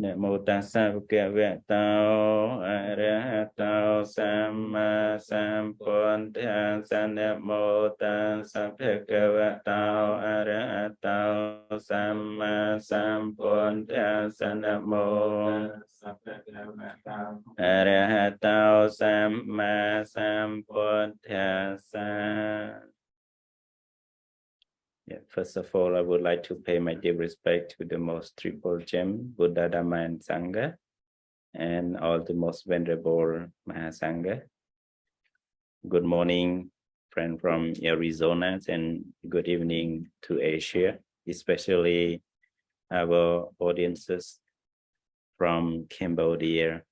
Namo tassa bhagavato arahato samma sambuddhassa. Namo tassa bhagavato arahato samma sambuddhassa. Namo arahato samma sambuddhassa. Yeah, first of all, I would like to pay my due respect to the most triple gem, Buddha, Dhamma, and Sangha, and all the most venerable Mahasangha. Good morning, friend from Arizona, and good evening to Asia, especially our audiences from Cambodia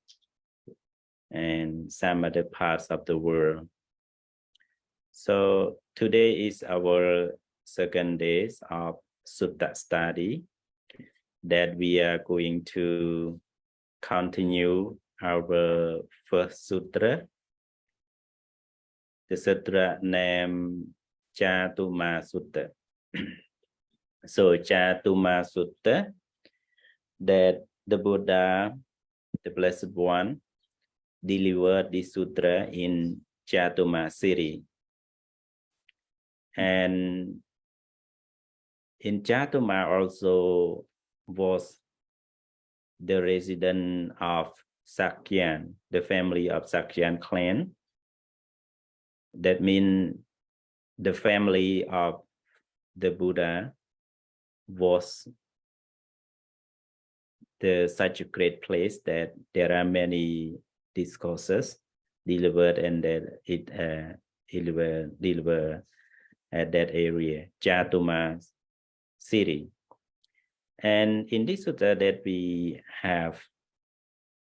and some other parts of the world. So today is our second day of Sutta study that we are going to continue our first sutra, the sutra named Cātumā Sutta. So Cātumā Sutta, that the Buddha, the Blessed One, delivered this sutra in Dhammasiri. And in Cātumā also was the resident of Sakyan, the family of Sakyan clan. That means the family of the Buddha was such a great place that there are many discourses delivered and that it delivered at that area, Cātumā city. And in this sutta that we have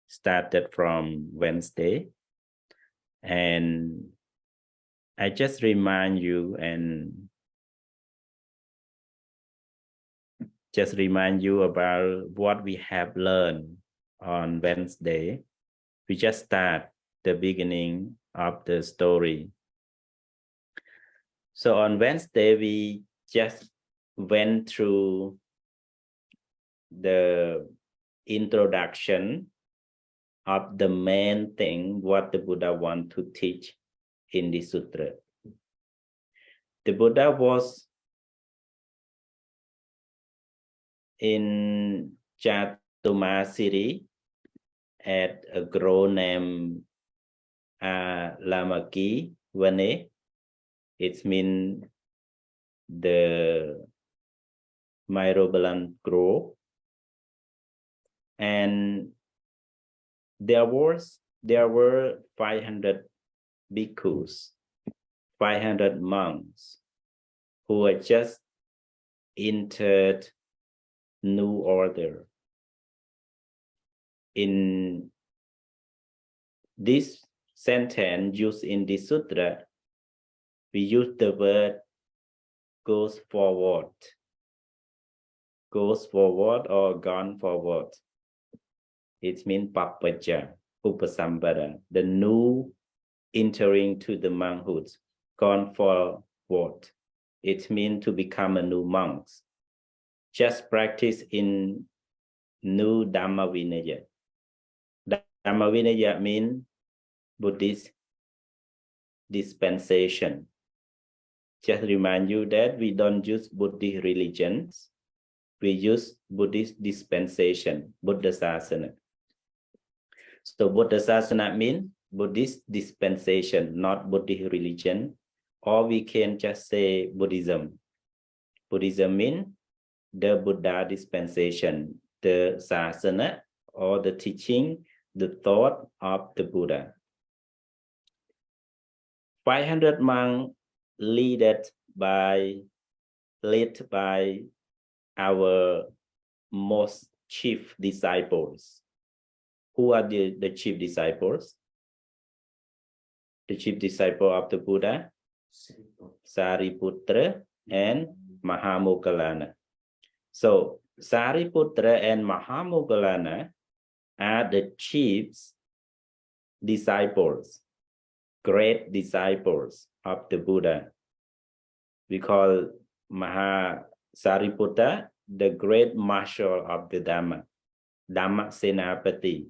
started from Wednesday, and I just remind you about what we have learned on Wednesday. We just start the beginning of the story. So on Wednesday, we just went through the introduction of the main thing, what the Buddha wants to teach in the sutra. The Buddha was in Dhammasiri at a grove named Lamaki Vane. It means the Myrobalan grove. And there were 500 bhikkhus, 500 monks who had just entered new order. In this sentence used in the sutra, we use the word goes forward or gone forward. It means papaja, upasambara, the new entering to the monkhood, gone forward. It means to become a new monk. Just practice in new Dhamma Vinaya. Dhamma Vinaya means Buddhist dispensation. Just remind you that we don't use Buddhist religions. We use Buddhist dispensation, Buddha Sasana. So Buddha Sasana means Buddhist dispensation, not Buddhist religion. Or we can just say Buddhism. Buddhism means the Buddha dispensation, the Sasana or the teaching, the thought of the Buddha. 500 monks led by our most chief disciples. Who are the chief disciples? The chief disciple of the Buddha, Sariputra and Mahamoggallana. So Sariputra and Mahamoggallana are the chief disciples, great disciples of the Buddha. We call Sariputta the great marshal of the Dhamma. Dhammasenapati.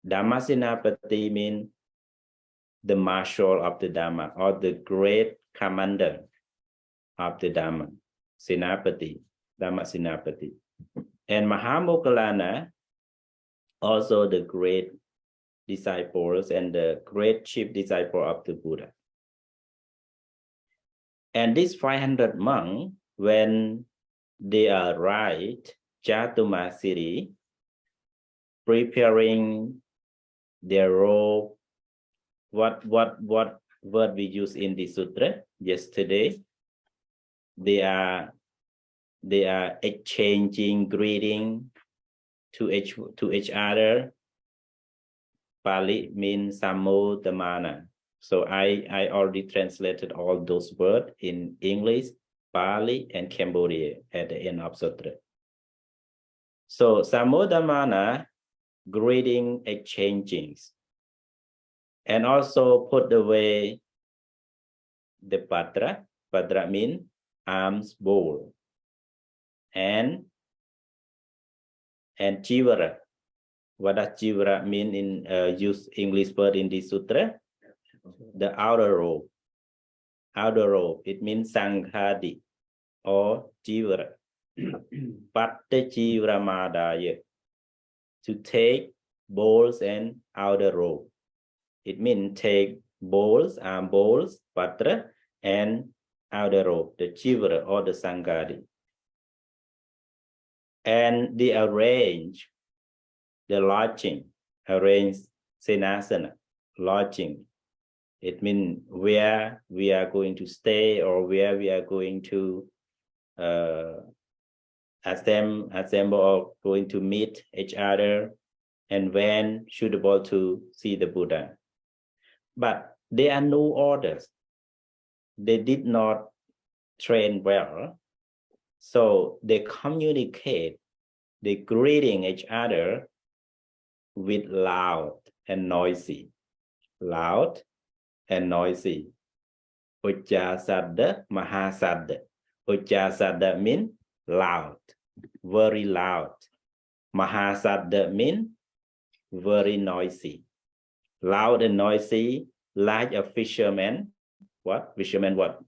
Dhammasenapati means the marshal of the Dhamma or the great commander of the Dhamma. Senapati, Dhammasenapati. And Mahamoggallana, also the great disciples and the great chief disciple of the Buddha. And these 500 monks, when they arrived Cātumā city, preparing their robe, what word we use in the sutra yesterday, they are exchanging greeting to each other. Pali means Samudamana. So I already translated all those words in English, Pali, and Cambodia at the end of sutra. So Samudamana, greeting, exchangings, and also put away the patra. Patra means arms bowl, and jivara. What does jivara mean in use English word in this sutra? The outer robe. Outer robe. It means sanghadi or jivara. Patte jivara madaya. To take bowls and outer robe. It means take bowls, arm bowls, patra, and outer robe, the jivara or the sanghadi. And they arrange the lodging, arrange senasana, lodging. It means where we are going to stay or where we are going to assemble or going to meet each other, and when suitable to see the Buddha. But there are no orders. They did not train well. So they communicate, they greeting each other with loud and noisy. Loud and noisy. Uccasadda, Mahasadda. Uccasadda means loud, very loud. Mahasadda means very noisy. Loud and noisy, like a fisherman. What? Fisherman, what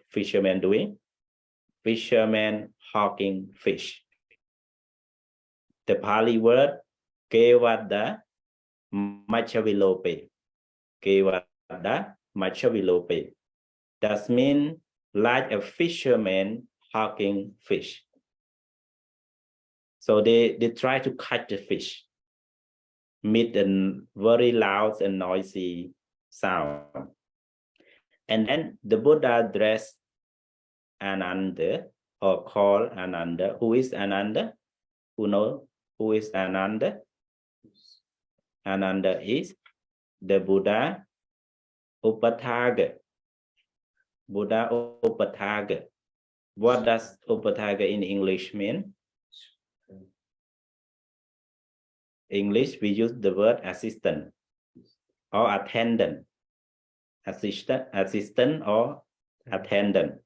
fisherman doing? Fisherman hawking fish. The Pali word, Kevada Machavilope. Kevada Machavilope. That means like a fisherman hawking fish. So they try to catch the fish with a very loud and noisy sound. And then the Buddha addressed Ananda, or called Ananda. Who is Ananda? Who know who is Ananda? Ananda is the Buddha Upathaga. Buddha Upathaga. What does Upathaga in English mean? English, we use the word assistant or attendant. Assistant or attendant.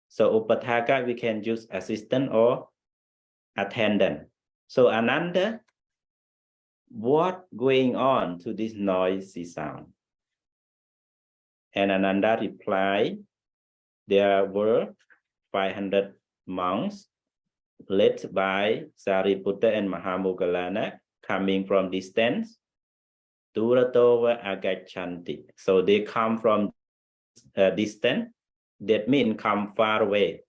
So Upathaga, we can use assistant or attendant. So Ananda, what going on to this noisy sound? And Ananda replied, there were 500 monks led by Sariputta and Mahamoggallana coming from distance. Duratova agachanti. So they come from distance. That means come far away.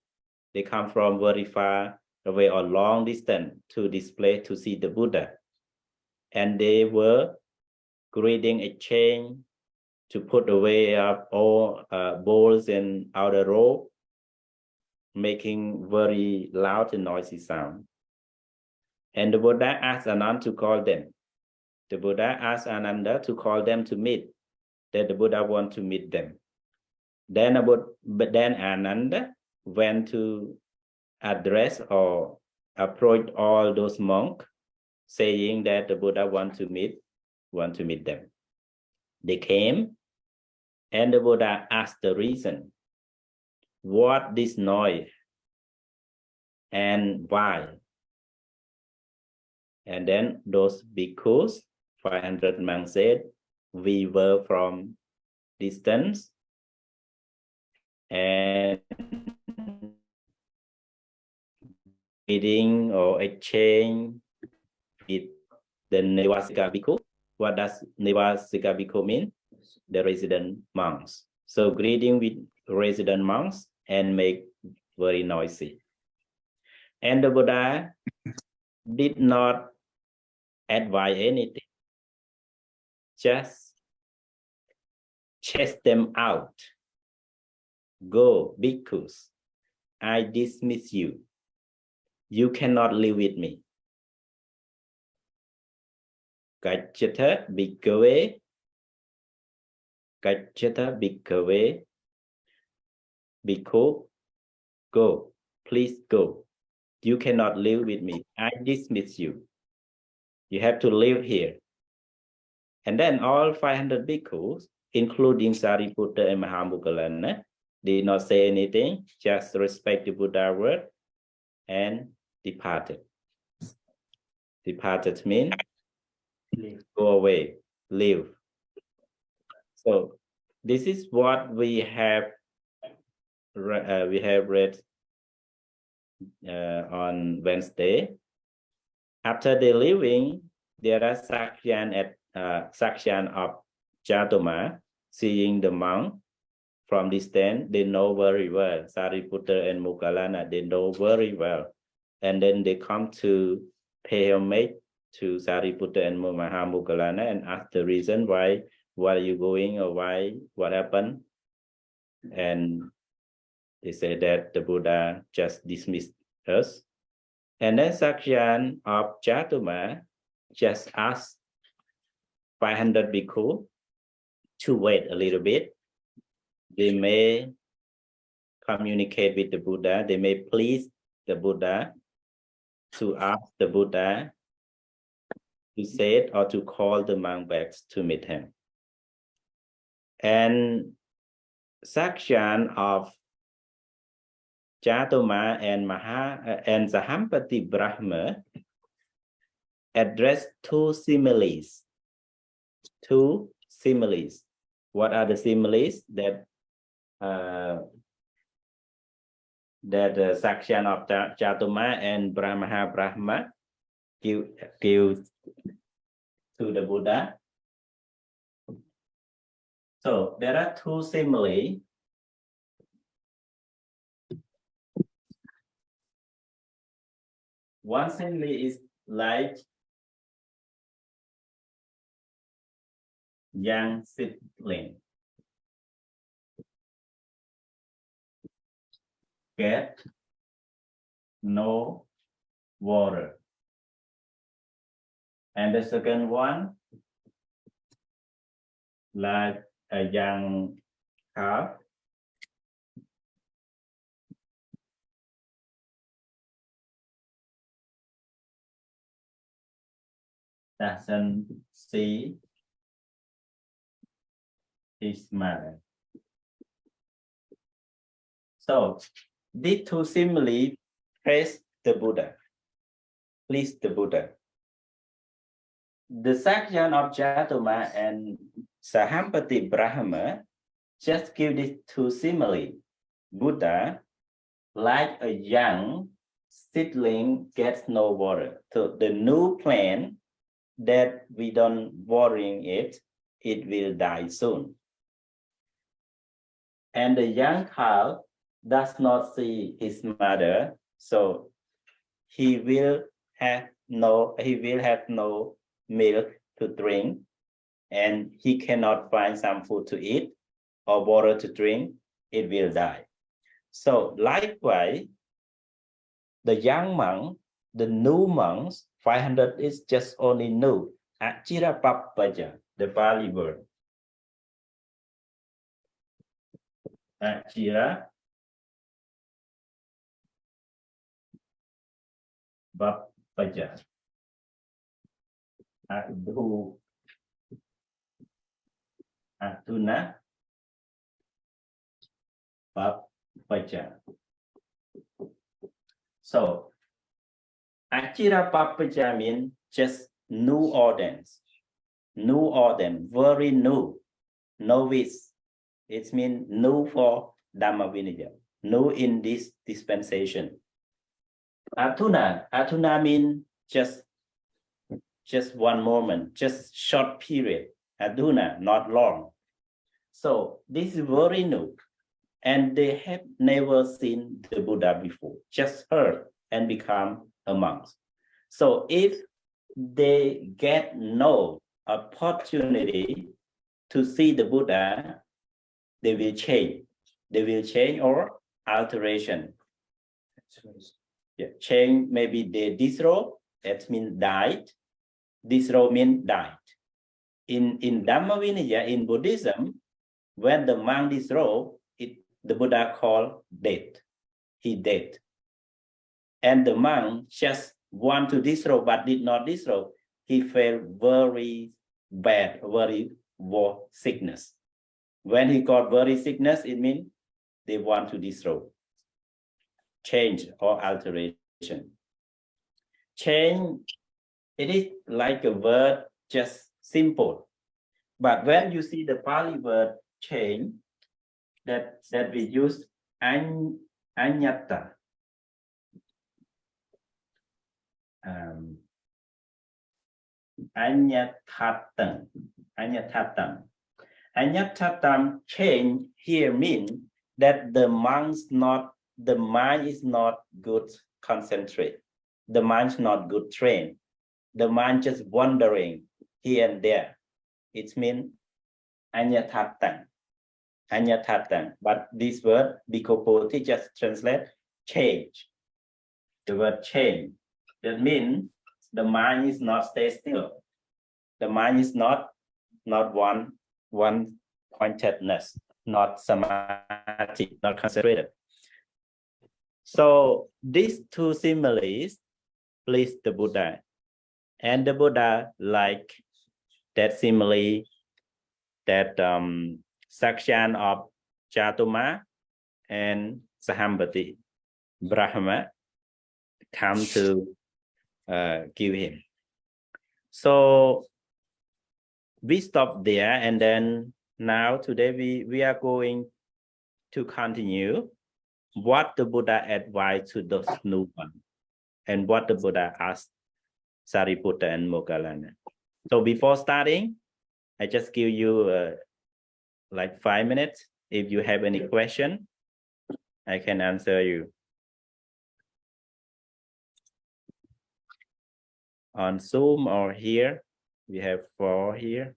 They come from very far away or long distance to this place to see the Buddha. And they were greeting exchange to put away all bowls and outer robe, making very loud and noisy sound. And the Buddha asked Ananda to call them. The Buddha asked Ananda to call them to meet, that the Buddha want to meet them. Then Ananda went to address or approach all those monks, saying that the Buddha want to meet them. They came, and the Buddha asked the reason. What this noise and why? And then those bhikkhus, 500 monks said, we were from distance and meeting or exchange with the Nivasika Bhikkhu. What does Nivasika Bhikkhu mean? The resident monks. So greeting with resident monks and make very noisy. And the Buddha did not advise anything, just chase them out. Go, bhikkhus, I dismiss you. You cannot live with me. Gacchata bhikkhave, gacchata bhikkhave, bhikkhu, go, please go. You cannot live with me. I dismiss you. You have to live here. And then all 500 bhikkhus, including Sariputta and Mahamoggalana, did not say anything, just respect the Buddha word and departed. Departed means go away, leave. So this is what we have read on Wednesday. After they leaving, there are section of Cātumā, seeing the monk from distance. They know very well. Sariputta and Moggallana, they know very well. And then they come to pay homage to Sariputta and Mahamoggalana and ask the reason why are you going, or what happened. And they say that the Buddha just dismissed us. And then section of Cātumā just asked 500 bhikkhu to wait a little bit. They may communicate with the Buddha. They may please the Buddha to ask the Buddha to say it or to call the monk back to meet him. And section of Cātumā and Sahampati Brahma address two similes. What are the similes that section of Cātumā and Brahma give to the Buddha? So there are two similes. One simile is like young seedling. Get no water. And the second one, like a young calf, doesn't see his mother. So these two similes praise the Buddha, please the Buddha. The section of Cātumā and Sahampati Brahma just give these two similes. Buddha, like a young seedling, gets no water. So the new plant that we don't watering it will die soon. And the young calf does not see his mother, so he will have no milk to drink, and he cannot find some food to eat or water to drink, it will die. So likewise, the young monk, the new monks, 500 is just only new. Achira Pappaja, the Pali word. Achira Pappaja. Atuna Pappaja. So Achira Pappaja means just new organs, very new, novice. It means new for Dhamma Vinaya, new in this dispensation. Cātumā means just one moment, just short period. Cātumā, not long. So this is very new. And they have never seen the Buddha before, just heard and become a monk. So if they get no opportunity to see the Buddha, they will change. They will change or alteration. Yeah, change, maybe they disrobe, that means died. Disrobe means died. In Dhamma Vinaya, in Buddhism, when the monk disrobe, the Buddha called dead. He dead. And the monk just want to disrobe but did not disrobe. He felt very bad, very sickness. When he got very sickness, it means they want to disrobe. Change or alteration. Change, it is like a word, just simple. But when you see the Pali word change, that we use anyata. Anyatatam. Anyatatam change here means that the mind is not good concentrate. The mind is not good trained. The mind just wandering here and there. It means anyatatam. But this word Bhikkhu just translate change. The word change. That means the mind is not stay still. The mind is not one pointedness, not samadhi, not concentrated. So these two similes please the Buddha, and the Buddha like that simile, that section of Cātumā and Sahambati Brahma come to give him. So we stop there, and then now today we are going to continue what the Buddha advised to those new ones and what the Buddha asked Sariputta and Moggallana. So before starting, I just give you like 5 minutes. If you have any question, I can answer you. On Zoom or here, we have 4 here.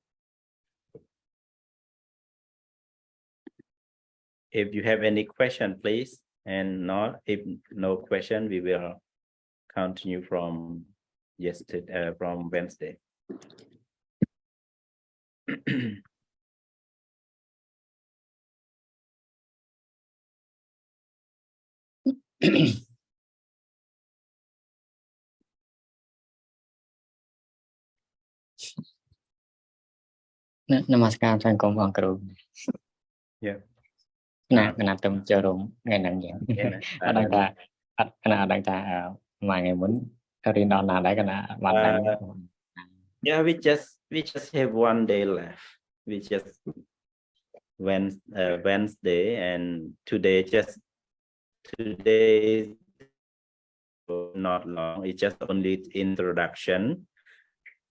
If you have any question, please, and not if no question, we will continue from yesterday, from Wednesday. Namaskar thầy con bằng cửu. Yeah. Nè tâm chờ rụng ngày nặng nhẹ. Đang ta mà ngày muốn riêng đòn nào đấy cái nào bạn Yeah, we just have 1 day left. We just Wednesday, and today is not long. It's just only introduction.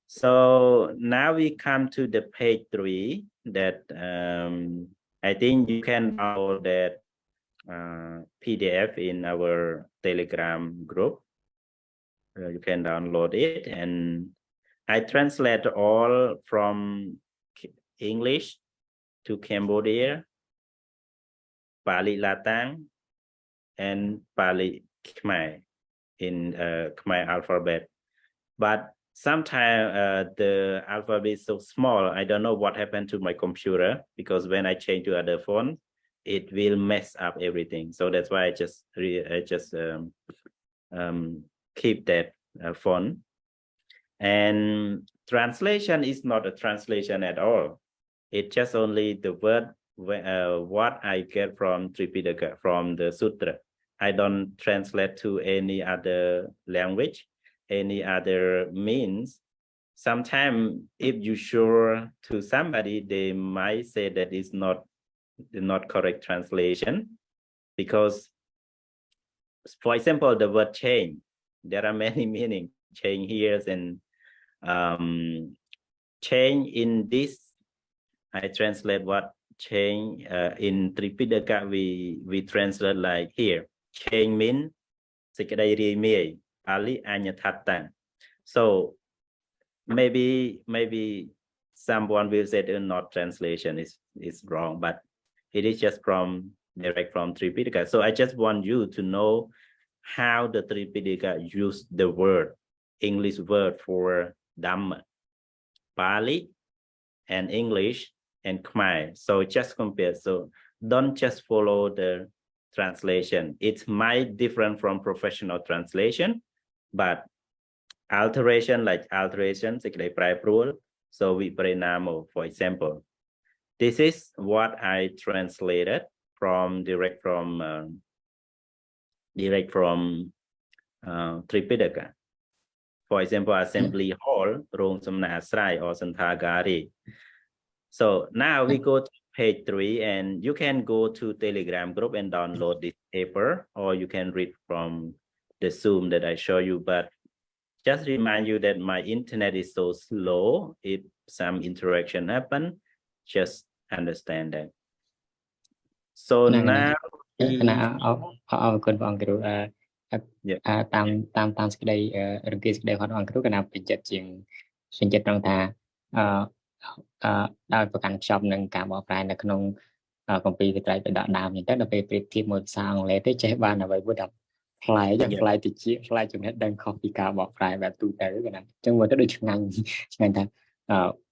So now we come to the page 3 that I think you can download that PDF in our Telegram group. You can download it, and I translate all from English to Cambodia, Pali Latang, and Pali Khmer in Khmer alphabet. But sometimes the alphabet is so small, I don't know what happened to my computer, because when I change to other phone, it will mess up everything. So that's why I just keep that font. And translation is not a translation at all. It's just only the word what I get from Tripitaka, from the Sutra. I don't translate to any other language. any other means. Sometimes if you sure to somebody, they might say that it's not the not correct translation, because, for example, the word change, there are many meanings. Change here and change in this. I translate what change in Tripitaka. We translate like here. Change means sekadai Pali anyathatang. So maybe someone will say the not translation is wrong, but it is just direct from Tripitaka. So I just want you to know how the Tripitaka use the word, English word for Dhamma, Pali and English and Khmer. So just compare. So don't just follow the translation. It might different from professional translation, but alteration, sekadai prai prul. So we pranamo, for example. This is what I translated direct from Tripitaka. For example, assembly hall, rong samnasrai or santagari. So now we go to page 3, and you can go to Telegram group and download this paper, or you can read from the Zoom that I show you. But just remind you that my internet is so slow. If some interaction happen, just understand that. So now តាមសេចក្តីរង្គាលសេចក្តីរបស់អង្គគ្រូកណាពេញចិត្តជាងពេញចិត្តត្រង់ថាដោយប្រកាន់ខ្ជាប់នឹងការបកប្រែនៅក្នុងគម្ពីរវិត្រៃបិដកដើមនេះទៅដល់ពេលប្រៀបធៀបមួយភាសាអង់គ្លេសទៅចេះបានអ្វីមួយដល់ផ្លែតិចផ្លែចំណេះដឹងខុសពីការបកប្រែបែបទូទៅកណាអញ្ចឹងមើលទៅដូចឆ្ងាញ់ថា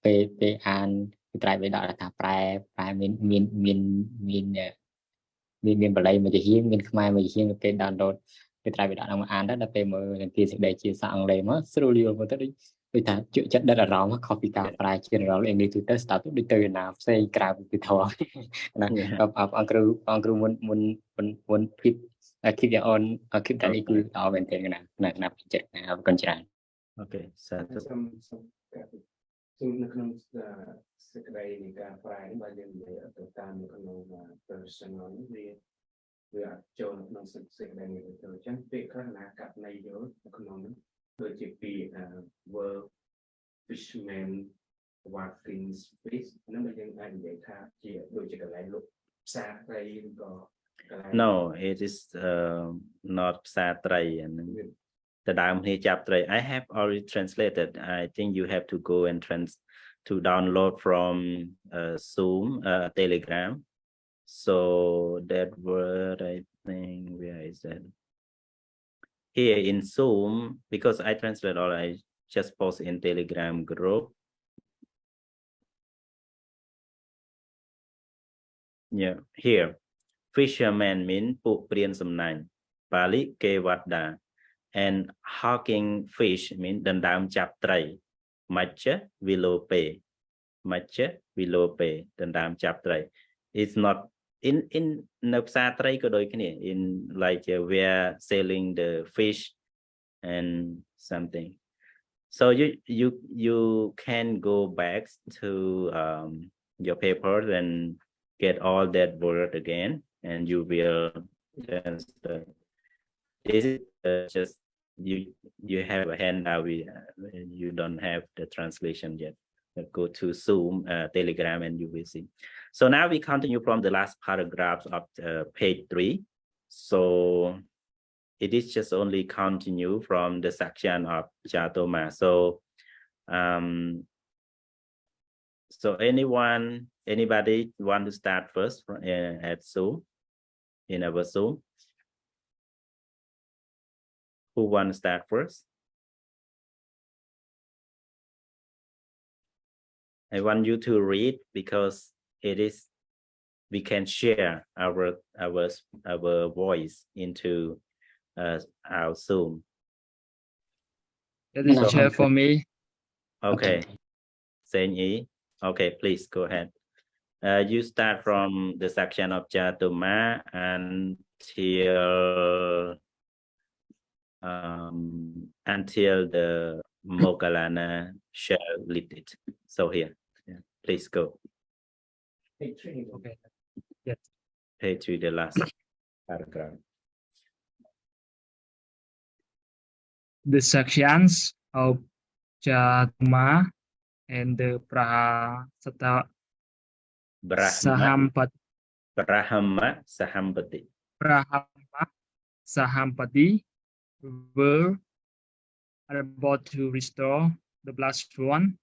ពេលអានវិត្រៃបិដកថាប្រែមានបល័យមួយជាហៀងមានខ្មែរមួយជាហៀងពេល download វិត្រៃបិដកហ្នឹងមកអានដល់ពេលមើលរង្គាលសេចក្តីជាភាសាអង់គ្លេសមកស្រួលយល់មើលទៅដូចថាជក់ចិត្តដិតអារម្មណ៍ខុសពីការប្រែ general English ទូទៅស្ដាប់ទៅដូចទៅណាផ្សេងក្រៅពីធម៌ណាអង្គគ្រូមុន keep your own keep that equal ដល់មែនទេណាចិត្តណាអរគុណច្រើន Okay សាធុ ซึ่งในក្នុងសេចក្តីនៃការប្រែនេះបើយើងនិយាយទៅតាមនៅក្នុង personal វាអាចចូលនៅក្នុងសេចក្តីនេះទៅអញ្ចឹងពាក្យខ្លះណាកាត់ន័យយកនៅក្នុងនោះដូចជាពាក្យ verb fishman walking fish ហ្នឹងបើយើងអាចនិយាយថាជាដូចជាកន្លែងលក់ផ្សារត្រីឬក៏កន្លែង No, it is not ផ្សារត្រីអាហ្នឹងតែដើមគ្នាចាប់ត្រី I have already translated. I think you have to go and to download from Zoom, Telegram. So that word, I think, where is that? Here in Zoom, because I translate all, I just post in Telegram group. Yeah, here. Fisherman mean ពួកព្រានសំណាញ់ Pali Kevada. And hawking fish mean ដណ្ដើមចាប់ត្រី Macha Vilope ដណ្ដើមចាប់ត្រី It's not in នៅផ្សារត្រីក៏ដូចគ្នា in like where selling the fish and something. So you can go back to your paper and get all that word again, and you will this is just you have a handout. You don't have the translation yet. Go to Zoom, Telegram, and you will see. So now we continue from the last paragraph of page 3. So it is just only continue from the section of Cātumā. So anybody want to start first at Zoom, in our Zoom? Who want to start first? I want you to read because we can share our voice into our Zoom. That is chair for me. Okay. Senyi. Okay, please go ahead. You start from the section of Cātumā until until the Moggallana shall lead it. So here, yeah, please go. Okay. Yes. Page to the last paragraph. The sections of Cātumā and the Brahma Sahampati Sahampati were about to restore the blessed one,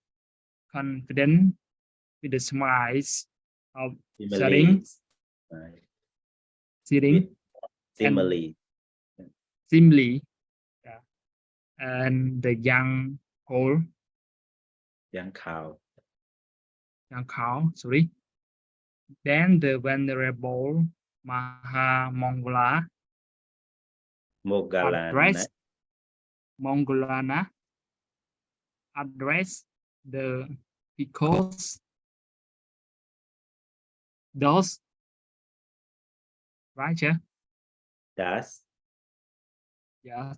confident with the smiles of sharing, Simile. Simile, yeah, and the young cow. Sorry. Then the venerable Moggallana addressed the because those right here. Thus, Yeah.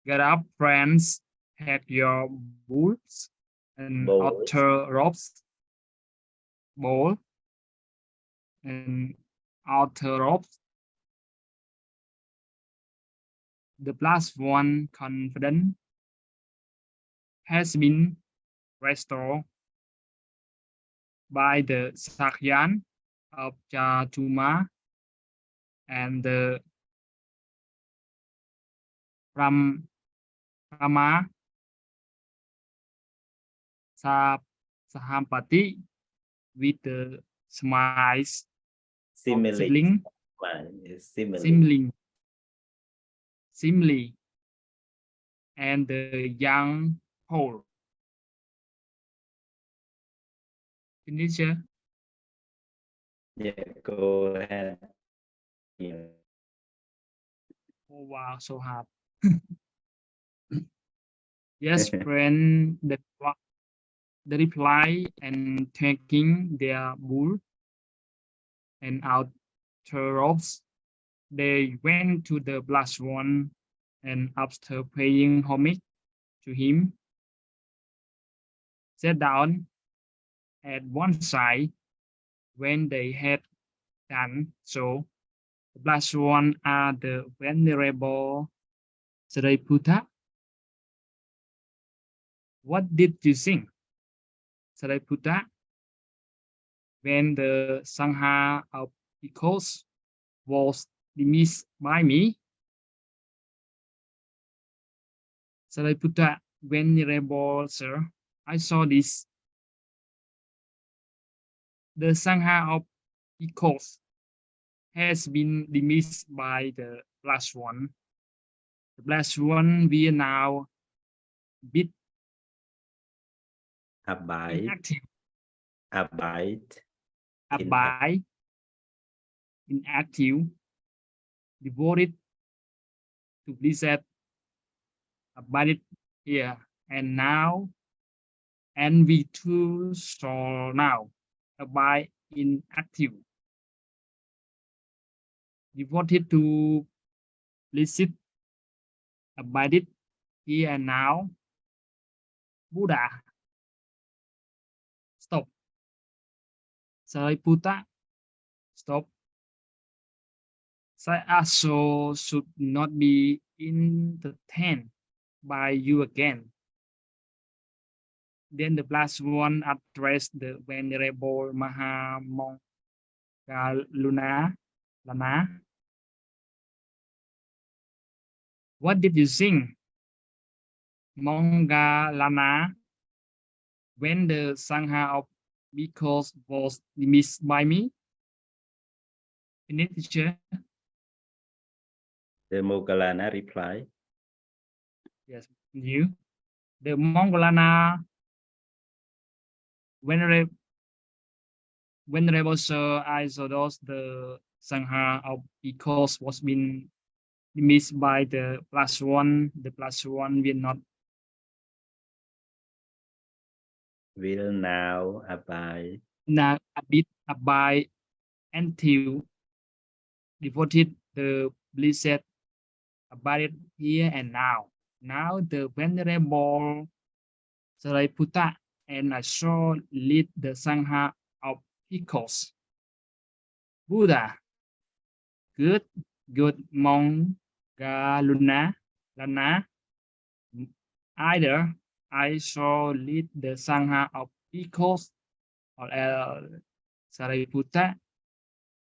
Get up, friends. Have your boots and outer robes. Bowl and outer robes. The plus one confident has been restored by the Sakyan of Cātumā and the Rama Sahampati with the smiles simile, and the young whole. Finish? Yeah, go ahead. Yeah. Oh wow, so hard. Yes, friend, the reply and taking their bull and outer robes, they went to the blessed one, and after paying homage to him, sat down at one side. When they had done so, the blessed one are the venerable Sariputta. What did you sing, Sariputta? When the Sangha of Bhikkhus was dismissed by me, Sariputta, venerable sir, I saw this. The Sangha of Bhikkhus has been dismissed by the blessed one. The blessed one will now be inactive, inactive, devoted to blessed, abided here and now, and we too shall now abide inactive, devoted to blessed, abided here and now. Buddha. Stop. Sariputta. Stop. I also should not be entertained by you again. Then the blessed one addressed the venerable Moggallana. What did you sing, Moggallana, when the Sangha of Bhikkhus was dismissed by me? Teacher? The Moggallana replied. Yes, you. The Moggallana venerable sir, I saw those the Sangha of Bhikkhus was been dismissed by the plus one. The plus one will not. Will now abide. Now abide until devoted the blessed about it here and now. Now the Venerable Sariputta and I saw lead the Sangha of Bhikkhus. Buddha, good monk, Galuna, Lana. Either I saw lead the Sangha of Bhikkhus or Sariputta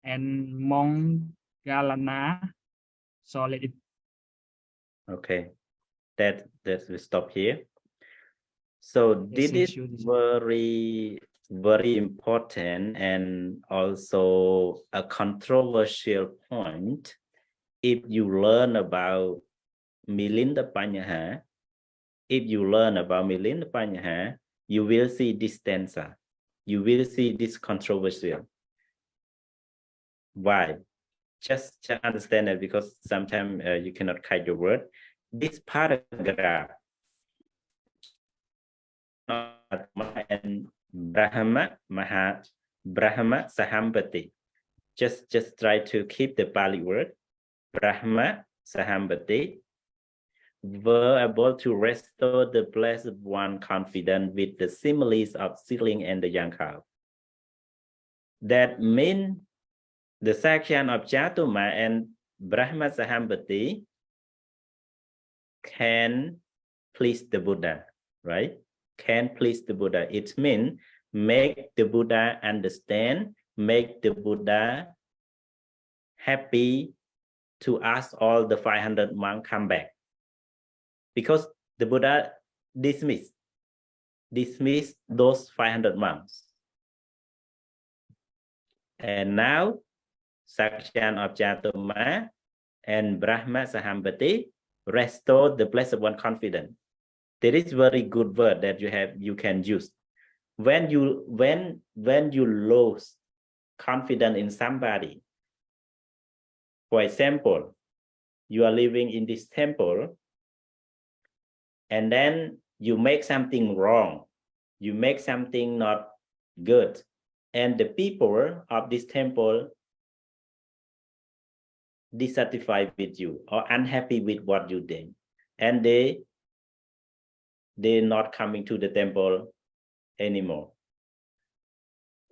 and monk Galana saw lead it. Okay, that we stop here. So Yes, this is very important and also a controversial point. If you learn about Milinda Panyaha, you will see this stanza. You will see this controversial. Why? Just understand it, because sometimes you cannot kite your word. This paragraph and Brahma Sahambati. Just try to keep the Pali word. Brahma Sahambati were able to restore the blessed one confident with the similes of sealing and the young cow. That means the section of Cātumā and Brahma Sahambati can please the Buddha, right? Can please the Buddha. It means make the Buddha understand, make the Buddha happy to ask all the 500 monks come back. Because the Buddha dismissed those 500 monks. And now, section of Cātumā and Brahma Sahambati restore the blessed one confident. There is very good word that you can use. When you lose confidence in somebody, for example, you are living in this temple, and then you make something wrong, you make something not good, and the people of this temple dissatisfied with you or unhappy with what you did, and they're not coming to the temple anymore.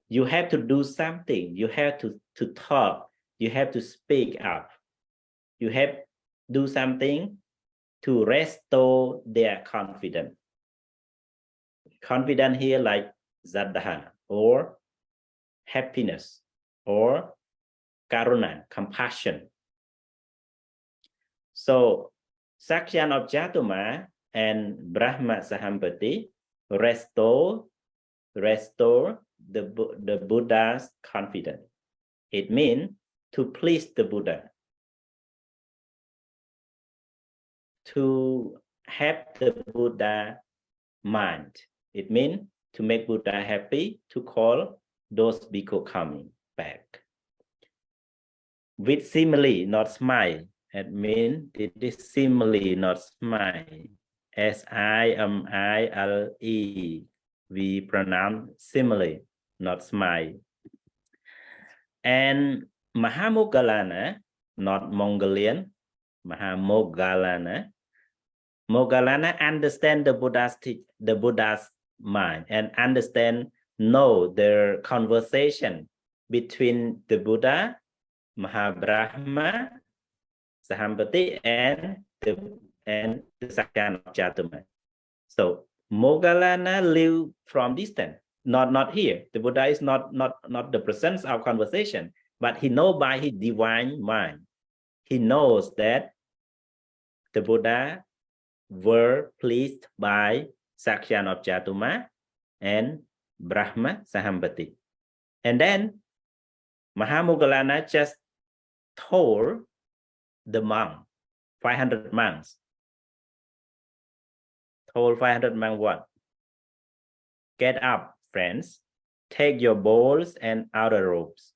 You have to do something. You have to talk. You have to speak up. You have to do something to restore their confidence. Confidence here like Zadha or happiness or Karuna, compassion. So section of Cātumā and Brahma Sahambati restore the Buddha's confidence. It means to please the Buddha, to have the Buddha mind. It means to make Buddha happy, to call those bhikkhu coming back. With simile, not smile. It means it is simile, not smile. S-I-M-I-L-E. We pronounce simile, not smile. And Mahamoggallana, not Mongolian, Mahamoggallana. Moggallana understand the Buddha's mind and know the conversation between the Buddha, Mahabrahma, Sahambati, and the section of Cātumā. So Moggallana live from distance, not here. The Buddha is not the presence of conversation, but he knows by his divine mind. He knows that the Buddha were pleased by section of Cātumā and Brahma Sahambati. And then Mahamoggallana just told the monk, 500 monks, told 500 monks what? Get up, friends, take your bowls and outer robes.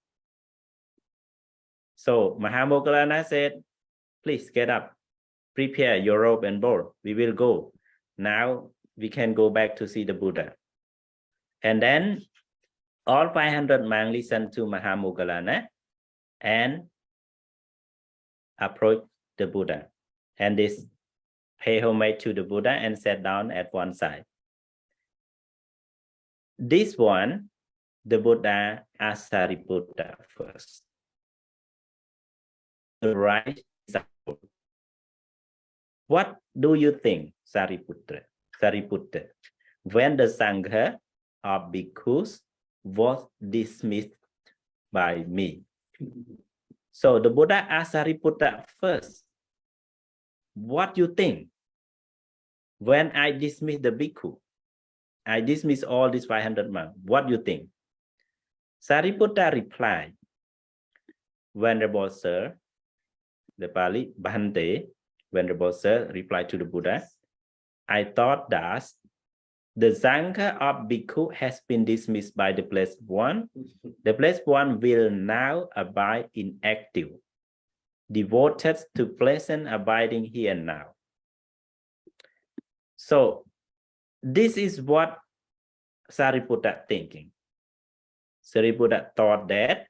So Mahamoggallana said, please get up, prepare your robe and bowl. We will go. Now we can go back to see the Buddha. And then all 500 monks listened to Mahamoggallana and approached the Buddha. and they pay homage to the Buddha and sat down at one side. This one, the Buddha asked Sariputta first. Right? What do you think, Sariputta? When the Sangha of Bhikkhus was dismissed by me? So the Buddha asked Sariputta first, what you think when I dismiss the Bhikkhu? I dismiss all these 500 monks. What do you think? Sariputta replied, Venerable Sir, the Pali, Bhante, Venerable Sir replied to the Buddha, I thought that the Sangha of Bhikkhu has been dismissed by the Blessed One. The Blessed One will now abide in active, devoted to pleasant abiding here and now. So this is what Sariputta thinking. Sariputta thought that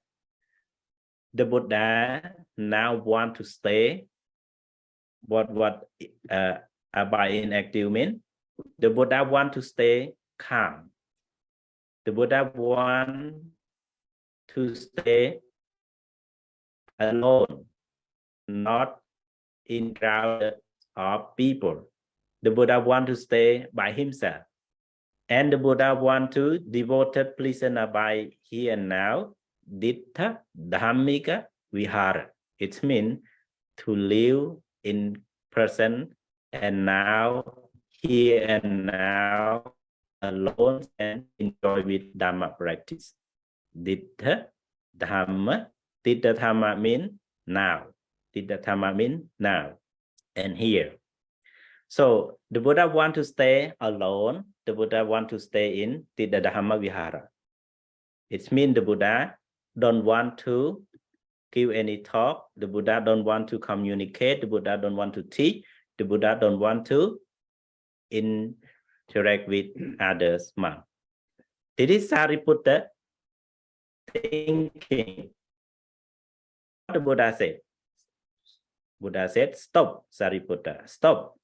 the Buddha now want to stay. What abide in active mean? The Buddha want to stay calm. The Buddha want to stay alone, not in crowd of people. The Buddha want to stay by himself. And the Buddha want to devoted pleasant abide here and now. Dittha Dhammika Vihara. It means to live in present and now, here and now, alone and enjoy with Dhamma practice. Dittha Dhamma. Dittha Dhamma means now. Dittha Dhamma means now and here. So the Buddha want to stay alone. The Buddha want to stay in Dittha Dhamma Vihara. It means the Buddha don't want to give any talk. The Buddha don't want to communicate. The Buddha don't want to teach. The Buddha don't want to interact with others. This is Sariputta thinking. What the Buddha said? Buddha said, stop, Sariputta, stop.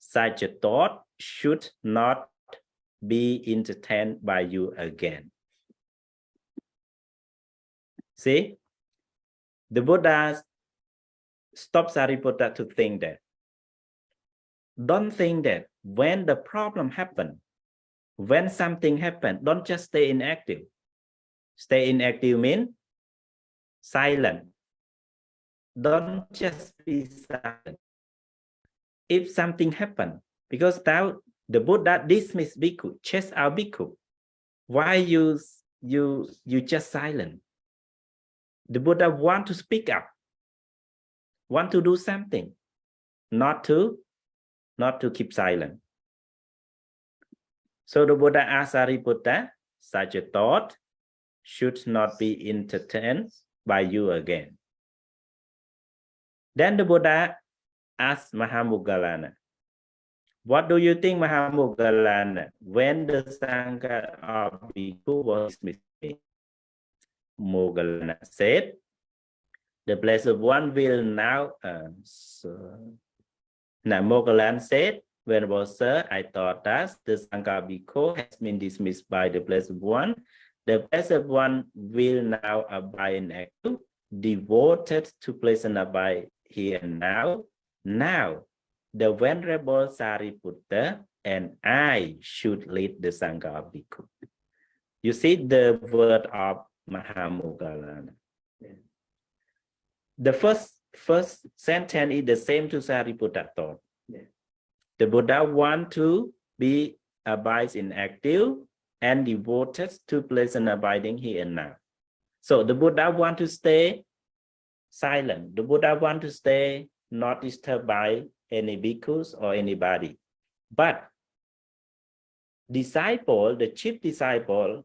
Such a thought should not be entertained by you again. See, the Buddha stopped Sariputta to think that. Don't think that when the problem happens, when something happens, don't just stay inactive. Stay inactive means silent. Don't just be silent. If something happens, because now the Buddha dismissed Bhikkhu, chased out Bhikkhu. Why you just silent? The Buddha want to speak up, want to do something, not to keep silent. So the Buddha asked Sariputta, such a thought should not be entertained by you again. Then the Buddha asked Mahamoggalana, what do you think, Mahamoggalana, when the Sangha of Bhikkhu was dismissed? Moggallana said, the Blessed One will now, Moggallana said, Venerable Sir, I thought that the Sangha of Bhikkhu has been dismissed by the Blessed One. The Blessed One will now abide in active, devoted to pleasant abide here and now. Now, the Venerable Sariputta and I should lead the Sangha of Bhikkhu. You see the word of Mahamoggalana. The first sentence is the same to Sariputta thought. The Buddha want to be abides in active and devoted to pleasant abiding here and now. So the Buddha want to stay silent. The Buddha want to stay not disturbed by any bhikkhus or anybody. But disciple, the chief disciple,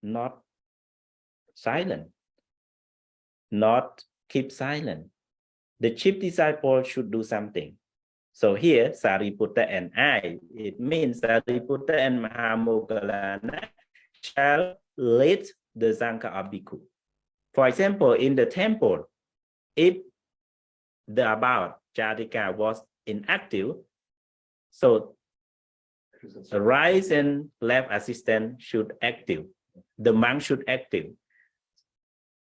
not silent, not keep silent. The chief disciple should do something. So here, Sariputta and I, it means Sariputta and Mahamoggalana shall lead the Sangha of Bhikkhu. For example, in the temple, if the about Jadika was inactive. So the right and left assistant should active. The monk should active.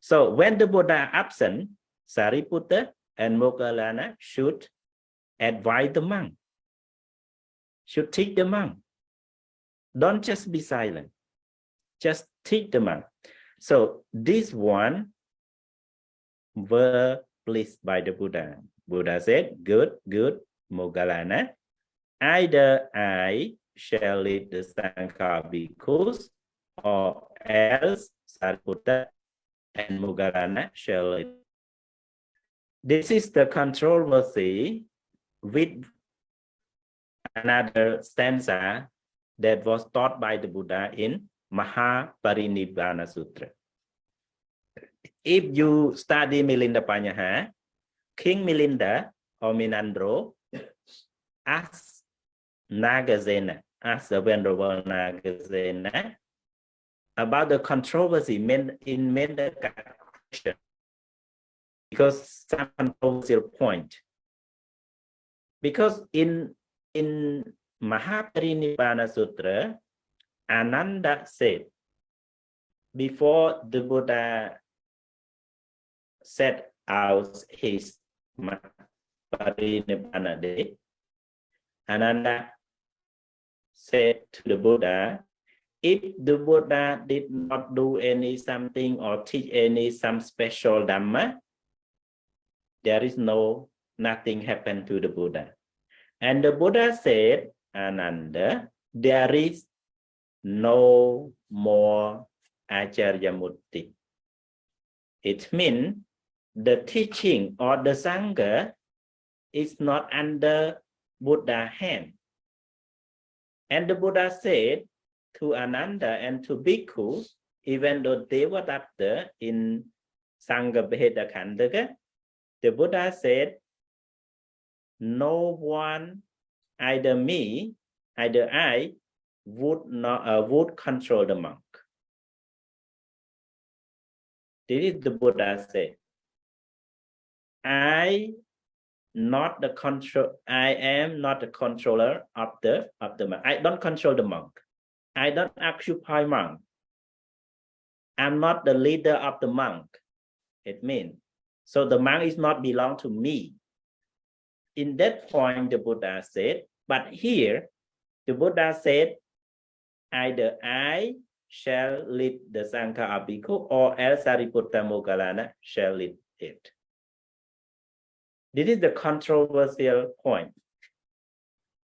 So when the Buddha absent, Sariputta and Moggallana should advise the monk, should teach the monk. Don't just be silent, just teach the monk. So this one were pleased by the Buddha. Buddha said, good, good, Moggallana. Either I shall lead the Sangha bhikkhus, or else Sariputta and Moggallana shall lead. This is the controversy with another stanza that was taught by the Buddha in Mahaparinibbana Sutra. If you study Milinda Panyaha, King Milinda or Minandro asked Nagasena, asked the Venerable Nagasena about the controversy in Mendaka question, because some controversial point. Because in Mahaparinibbana Sutra, Ananda said, before the Buddha set out his Parinibbana day, Ananda said to the Buddha, if the Buddha did not do any something or teach some special Dhamma, there is nothing happened to the Buddha. And the Buddha said, Ananda, there is no more Acharya Murti. It means the teaching or the Sangha is not under Buddha's hand. And the Buddha said to Ananda and to Bhikkhu, even though they were after in Sangha Bheda Khandaka, the Buddha said, no one, either me, either I, would control the monk. This is the Buddha said. I am not the controller of the monk. I don't control the monk. I don't occupy monk. I'm not the leader of the monk. It means, so the monk is not belong to me. In that point, the Buddha said, but here, the Buddha said, either I shall lead the Sangha of Bhikkhu, or else Sariputta Moggallana shall lead it. This is the controversial point.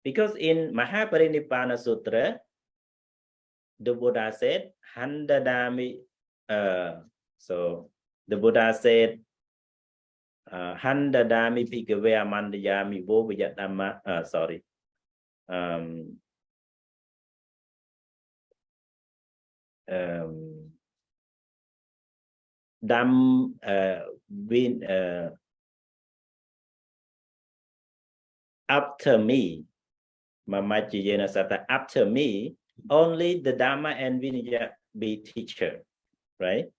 Because in Mahaparinibbana Sutra, the Buddha said, Handadami, so the Buddha said, Handadami Bhikkhave Amandayami Vo Vijatama, sorry. After me, Mamachiyena Sata, after me, only the Dhamma and Vinaya be teacher, right?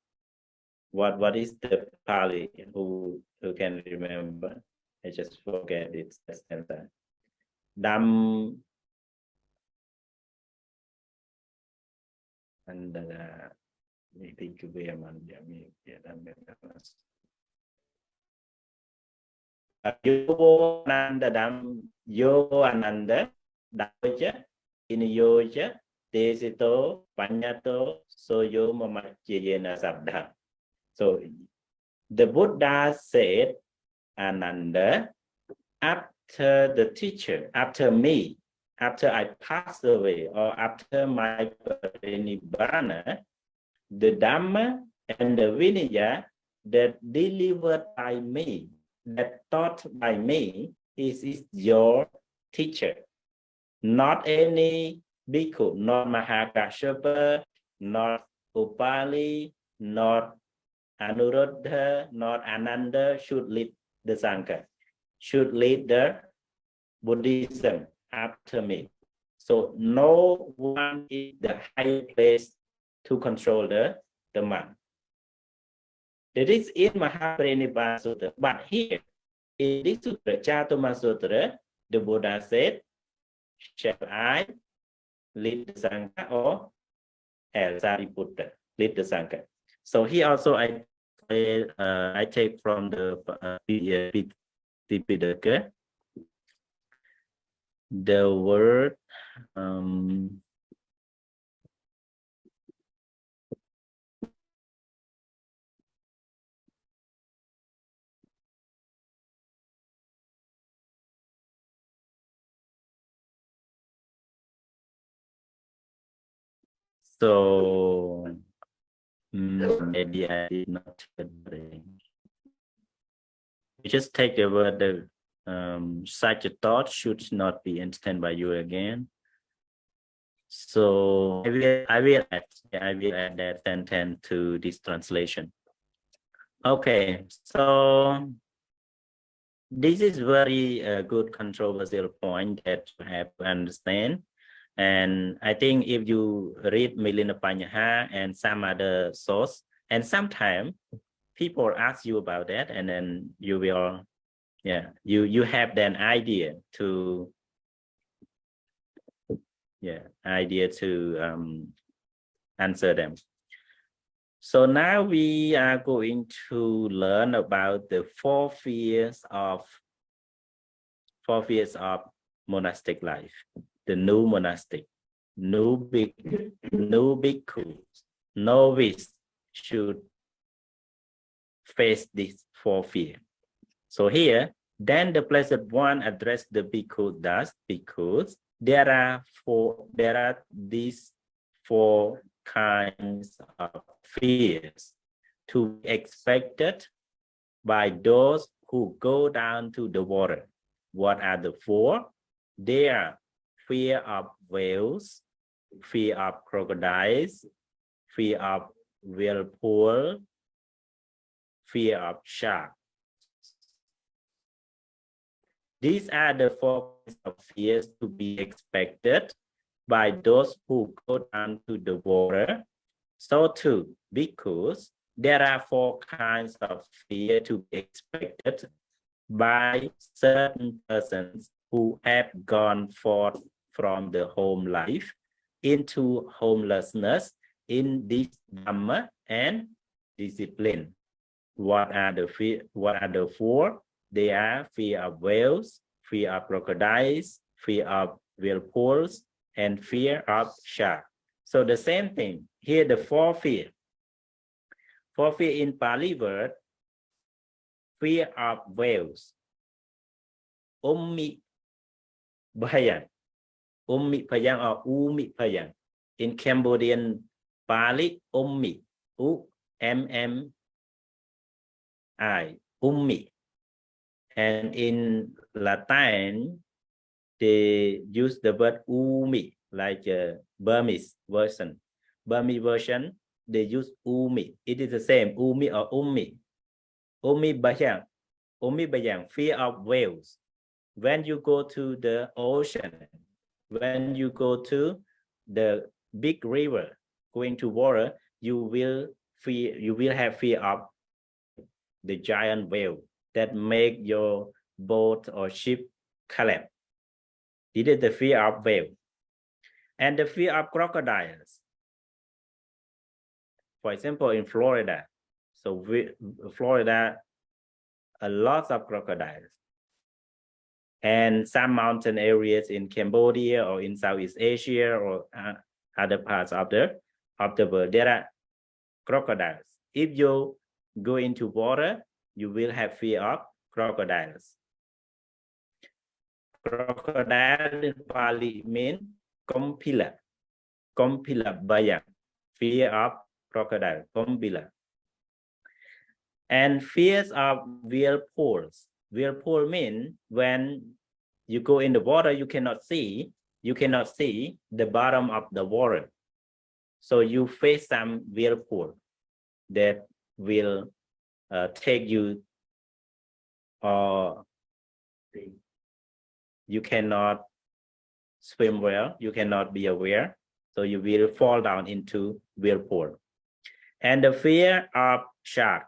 What is the Pali? Who can remember? I just forget it. Dham and Yogo Ananda Dham Yogo Ananda Dhaja in Yoja Desito Panyato Soyo Mamachiyena Sabda. So the Buddha said, Ananda, after the teacher, after me, after I pass away, or after my Parinibbana, the Dhamma and the Vinaya that delivered by me, that taught by me, is your teacher. Not any Bhikkhu, not Mahakashyapa, not Upali, not Anuruddha, not Ananda should lead the Sangha, should lead the Buddhism after me. So no one is the higher place to control the monk. That is in Mahaparinibbana Sutta. But here In this Sutra, Cātumā Sutra, the Buddha said, shall I lead the Sangha or Sariputta lead the Sangha? So here also I take from the Tipitaka the word so maybe I did not. You just take the word such a thought should not be understood by you again. So I will add that sentence to this translation. Okay, so this is very good controversial point that you have to understand. And I think if you read Milina Panyaha and some other source, and sometimes people ask you about that, and then you will, you have an idea to, answer them. So now we are going to learn about the four fears of monastic life. The new monastic, new bhikkhu, novice should face these four fears. So here, then the Blessed One addressed the bhikkhu thus: bhikkhus, there are these four kinds of fears to be expected by those who go down to the water. What are the four? They are fear of whales, fear of crocodiles, fear of whirlpool, fear of sharks. These are the four kinds of fears to be expected by those who go down to the water. So too, bhikkhus, there are four kinds of fear to be expected by certain persons who have gone forth from the home life into homelessness in this Dhamma and discipline. What are the four? They are fear of whales, fear of crocodiles, fear of whirlpools, and fear of sharks. So the same thing here. The four fear. Four fear in Pali word, fear of whales. Ummi bhayang. Ummi bhayang or umi bhayang. In Cambodian Pali, ummi, U-M-M-I, ummi. And in Latin, they use the word umi, like Burmese version. Burmese version, they use umi. It is the same, umi or ummi. Umi bhayang. Umi bhayang, fear of whales. When you go to the ocean, when you go to the big river, going to water, you will have fear of the giant whale that make your boat or ship collapse. It is the fear of whale. And the fear of crocodiles. For example, in Florida. So Florida, a lot of crocodiles. And some mountain areas in Cambodia or in Southeast Asia or other parts of the world, there are crocodiles. If you go into water, you will have fear of crocodiles. Crocodile in Pali means kompila bayang, fear of crocodile, kompila. And fears of whirlpools. Whirlpool means when you go in the water, you cannot see the bottom of the water. So you face some whirlpool that will take you, or you cannot swim well, you cannot be aware, so you will fall down into whirlpool. And the fear of shark,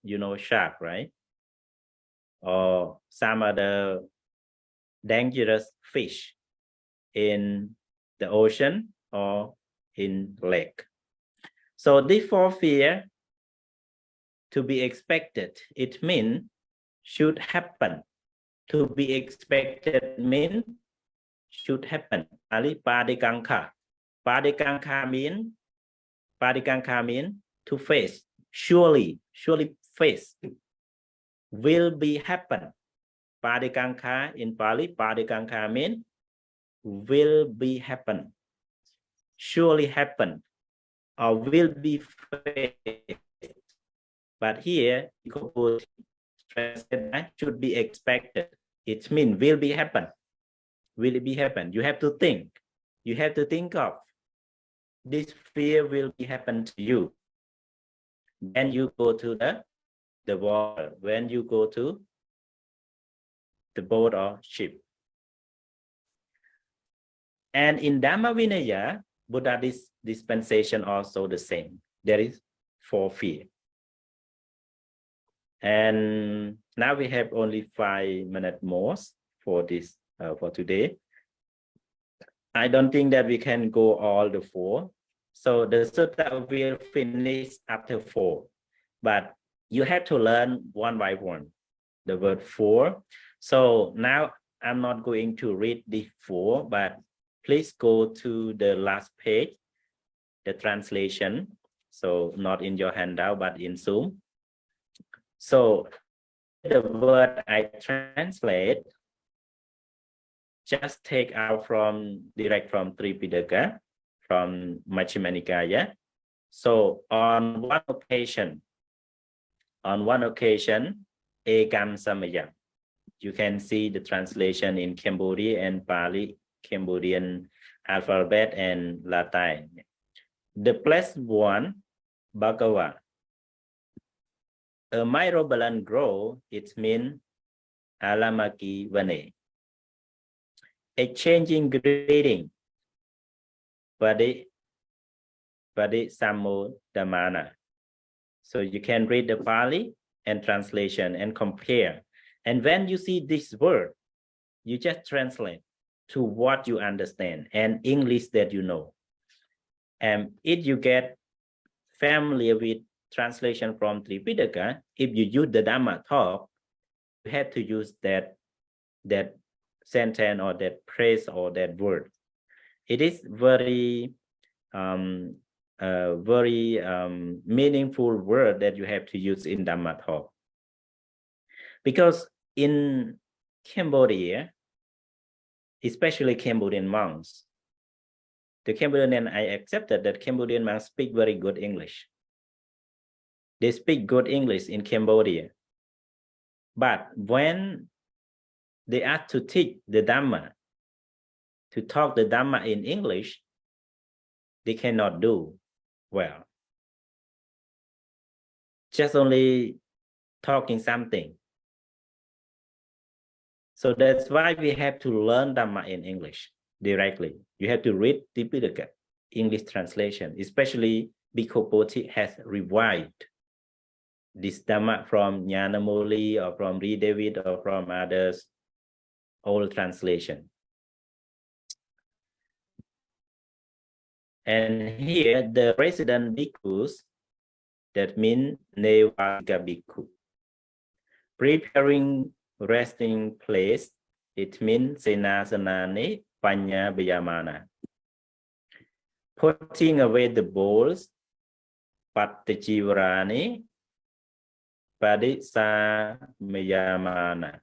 you know shark, right? or some other dangerous fish in the ocean or in lake. So this four fear to be expected, it means should happen. To be expected mean should happen. Ali padikankha. Padikankha mean to face. Surely face. Will be happen. Padikankha in Pali, padikankha mean will be happen. Surely happen. Or will be faced. But here, should be expected. It means will be happen. Will it be happen? You have to think. You have to think of this fear will be happen to you. When you go to the water, when you go to the boat or ship. And in Dhamma Vinaya, Buddha dispensation also the same. There is four fear. And now we have only 5 minutes more for this for today. I don't think that we can go all the 4. So the sutta will finish after 4. But you have to learn one by one the word 4. So now I'm not going to read the 4, but please go to the last page, the translation. So not in your handout, but in Zoom. So the word I translate, just take out direct from Tripitaka, from Majjhima Nikaya. So on one occasion, Ekam Samaya, you can see the translation in Cambodian and Pali, Cambodian alphabet and Latin. The plus one, Bhagava. A myrobalan grow, it means Alamaki Vane. A changing greeting, Padi Samo Dhammana. So you can read the Pali and translation and compare. And when you see this word, you just translate to what you understand and English that you know. And if you get familiar with translation from Tripitaka, if you use the Dhamma talk, you have to use that sentence or that phrase or that word. It is very meaningful word that you have to use in Dhamma talk. Because in Cambodia, especially Cambodian monks, the Cambodian, I accepted that Cambodian monks speak very good English. They speak good English in Cambodia. But when they ask to teach the Dhamma, to talk the Dhamma in English, they cannot do well. Just only talking something. So that's why we have to learn Dhamma in English directly. You have to read Tripitaka, English translation, especially Bhikkhu Poti has revived this Dhamma from Nyanamoli or from Re David or from others, old translation. And here the resident bhikkhus, that means Nevaka Bhikkhu. Preparing resting place, it means Senasanani Panya Vayamana. Putting away the bowls, Patichivarani Padisa Mayamana.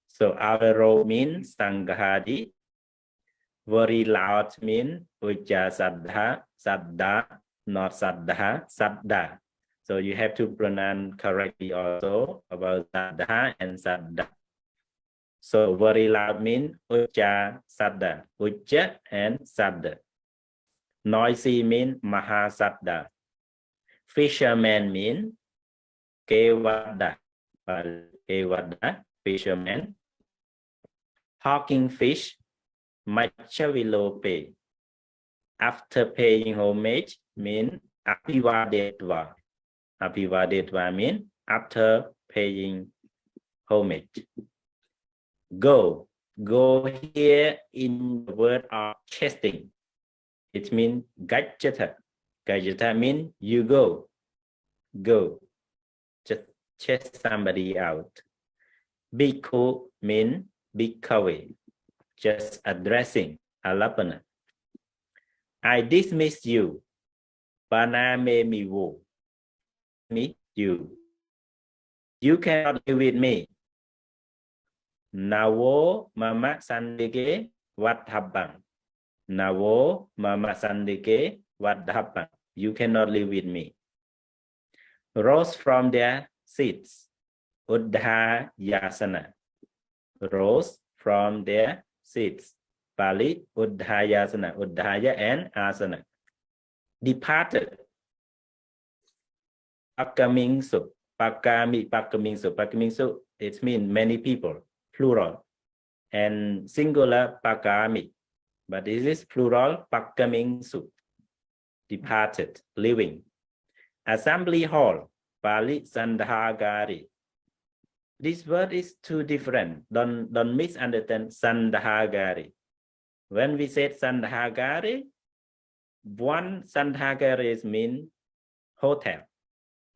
So our row means Sanghadi. Very loud means Ujja Saddha, Saddha, not Saddha, Saddha. So you have to pronounce correctly also about Saddha and Saddha. So very loud means Ujja Saddha, Ujja and Saddha. Noisy means Mahasaddha. Fisherman means Kevada, Kevada, fisherman. Hawking fish, Machavilope. After paying homage means Apivadetva. Apivadetva means after paying homage. Go here in the word of chasing. It means gajjata. Gajjata means you go. Just chase somebody out. Bhikkhu means bhikkhavi. Just addressing alapana. I dismiss you. Paname miwo. Me, you. You cannot live with me. Nawo mama sandike wadhabang. Nawo mama sandike wadhabang. You cannot live with me. Rose from their seats. Uddha yasana. Rose from their seats. Pali uddha yasana. Uddhaya and asana. Departed. Pakamingsu. Pakamingsu. Pakamingsu, it means many people, plural. And singular pakami. But this is plural pakamingsu. Departed, living. Assembly hall. Pali sandhagari. This word is too different. Don't misunderstand sandhagari. When we said sandhagari, one sandhagari means hotel.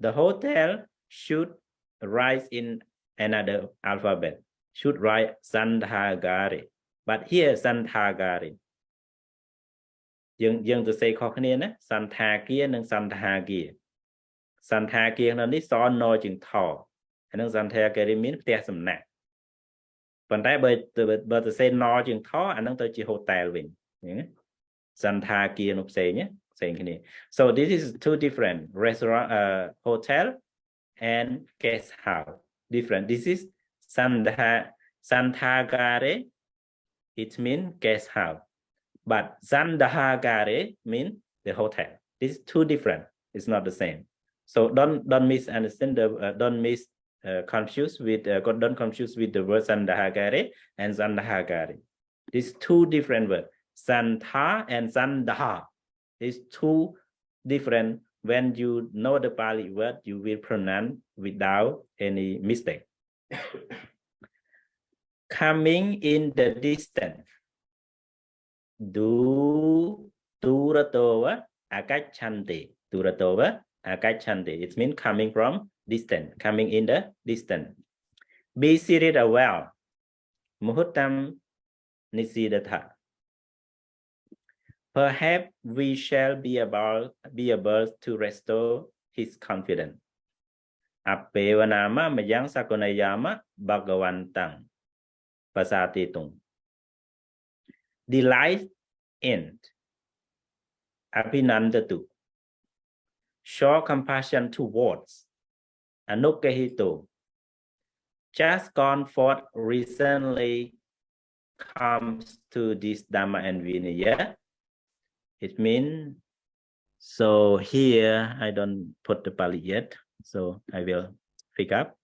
The hotel should write in another alphabet. Should write sandhagari. But here sandhagari. Dương từ say khó khăn nè, sandha kia nâng sandha kia. Sandha kia nó đi so no chừng thọ. Nâng sandha kia miếng tia sầm nè. Phần tay bởi từ say no chừng thọ, anh nâng tới chỉ hotel mình. Sandha kia nộp say nhé. So this is two different restaurant, hotel and guest house. Different. This is sandhagare. It means guest house. But sandhagare means the hotel. This is two different. It's not the same. So don't misunderstand the confuse with don't confuse with the word sandhagare and sandhagare. These two different words. Sandha and sandha. It's two different. When you know the Pali word, you will pronounce without any mistake. Coming in the distance. Duratova akachanti. Duratova akachanti. It means coming from distance. Coming in the distance. Be seated well. Muhuttam nisidatha. Perhaps we shall be able to restore his confidence. Appevanama mayang sakunayama bhagavantang pasatitung. Delight in apinandatu. Show compassion towards anukahito. Just gone forth recently comes to this Dhamma and Vinaya. It means, so here I don't put the Pali yet, so I will pick up.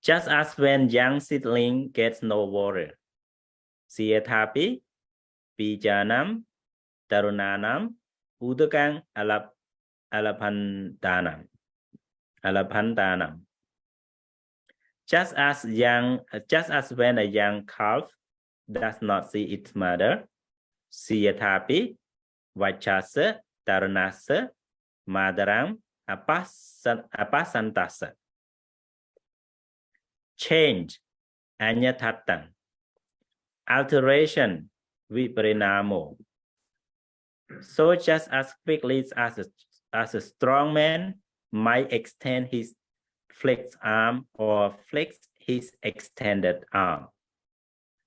Just as when young seedling gets no water, Siyathapi, Pijanam, Tarunanam, Udakang Alaphantanam. Just as when a young calf does not see its mother, Siyathapi, Vachasa, Tarunasa, Madaram, Apasantasa. Change, Anyathatang. Alteration, Viparinamo. So just as quickly as a strong man might extend his flexed arm or flex his extended arm.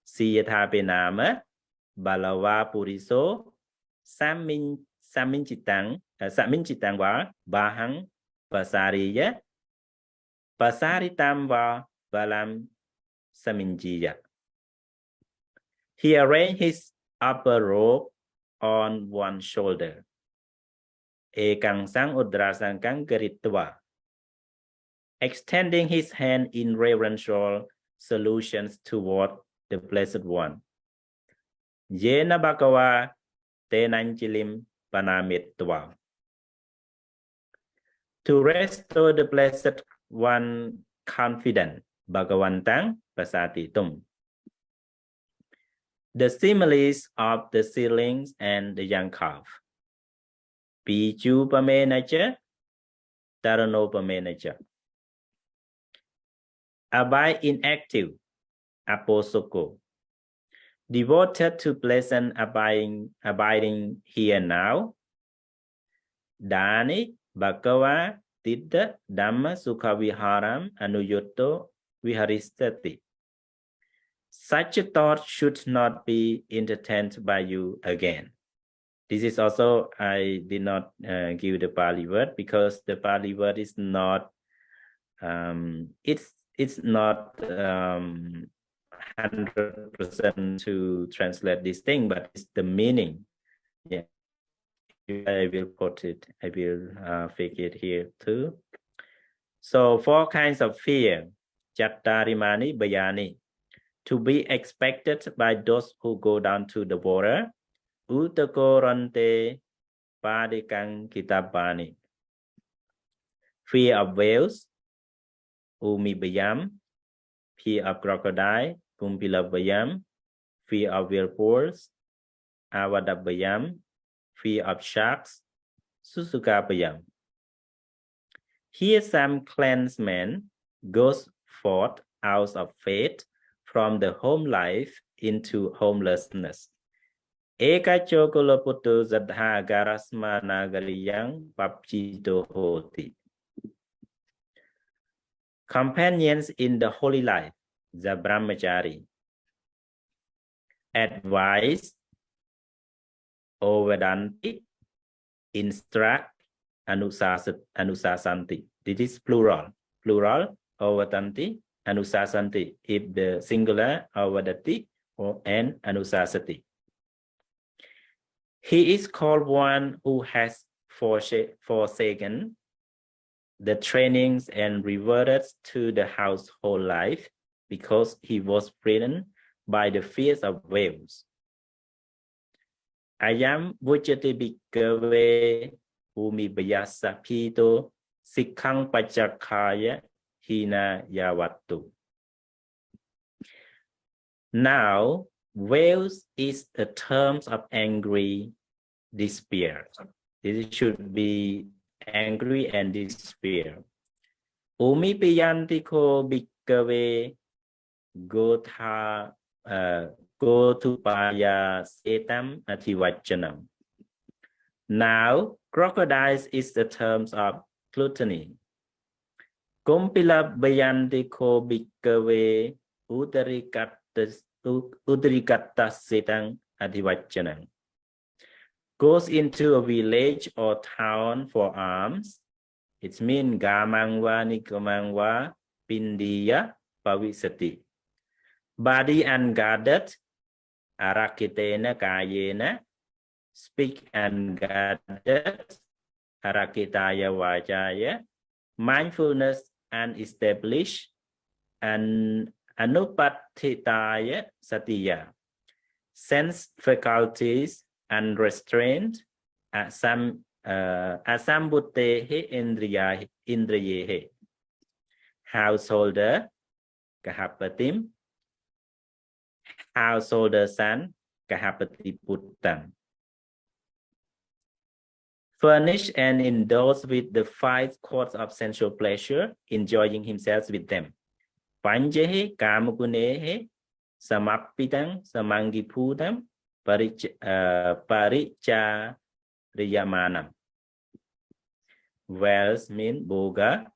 Siyathabinama, Balawa Puriso, Saminchitang wa Bahang Pasariya, Pasaritam wa Balam Saminjiya. He arranged his upper robe on one shoulder. Ekang sang udrasangkang geritwa. Extending his hand in reverential solutions toward the Blessed One. Yena bhagava tenanchilim panamitva. To restore the Blessed One confident Bhagavantang Pasatitum. The similes of the seedlings and the young calf. Piju Pamenacha, Tarano Pamenacha. Abide inactive, Aposoko. Devoted to pleasant abiding here now. Dani Bhagava Tidda Dhamma Sukha Viharam Anuyotto Viharistati. Such a thought should not be entertained by you again. This is also, I did not give the Pali word because the Pali word is not, it's not 100% to translate this thing, but it's the meaning. Yeah, I will put it. I will fake it here too. So 4 kinds of fear, Chattarimani Bayani, to be expected by those who go down to the water. Uttakorante Padikang Kitabani. Fear of whales, Umibayam. Fear of crocodile, Kumpilabayam. Fear of whirlpools, Avadabayam. Fear of sharks, Susukabayam. Here some clansmen goes forth out of faith from the home life into homelessness. Eka chokoloputu zadha garasma nagariyang papchito hoti. Companions in the holy life, the brahmachari. Advise, overdanti, instruct, anusasanti. This is plural. Plural, overdanti, anusasanti. If the singular, ovadati, and anusasati. He is called one who has forsaken the trainings and reverted to the household life because he was frightened by the fears of whales. Ayam vujati bhikkhave umibayasa pito sikhang pachakaya hina yavattu. Now, whales is a term of angry despair. It should be angry and despair. Umi piyantiko bhikkhave go to paya setam ativachanam. Now, crocodiles is the terms of gluttony. Kumpila bayantiko bhikkhave udarikatta setang ativachanam. Goes into a village or town for alms. It means gamangwa nikamangwa pindiya pavisati. Body unguarded, arakitena kayena. Speak unguarded, arakitaya vajaya. Mindfulness unestablished, and anupattitaya satiya. Sense faculties unrestrained, asambutehe indriyehe. Householder, kahapatim. Householder son, kahapati puttam. Furnished and indulged with the 5 courts of sensual pleasure, enjoying himself with them. Panjehe kamagunehe samapitang samangiputam parichariyamanam. Wells mean boga.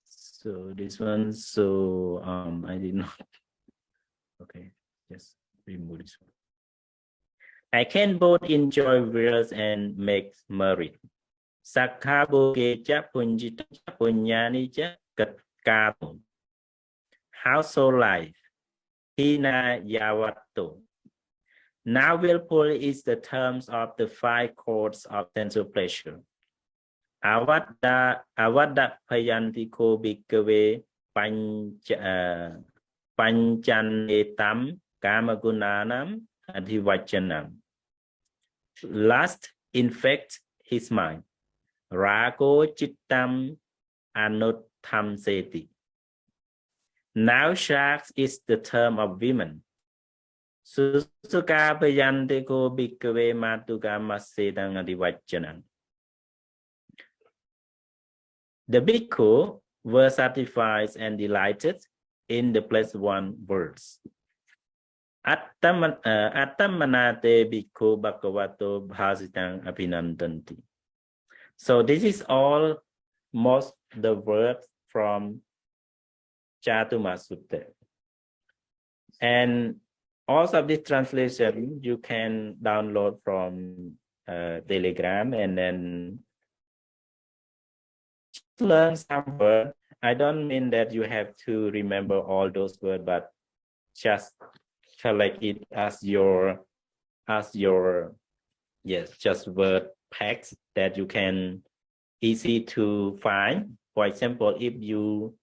So this one, so I did not. Okay, just remove this one. I can both enjoy wheels and make merry. Sakhabogecha punjita punyanicha katkatum. Household life. Hina yavatto. Now whirlpool is the terms of the 5 courts of sensual pleasure. Avada payantiko bhikkhave panchanetam kamagunanam adhivachanam. Lust infect his mind. Rago chittam anuttam seti. Now sharks is the term of women. Susuka payantiko bhikkhave matuka masedang adivajjanam. The bhikkhu were satisfied and delighted in the +1 words. Attamanate bhikkhu bhagavato bhasitang abhinandanti. So this is all most the words from Cātumā Sutta. And also this translation you can download from Telegram and then learn some words. I don't mean that you have to remember all those words, but just collect it as your yes, just word packs that you can easy to find. For example, if you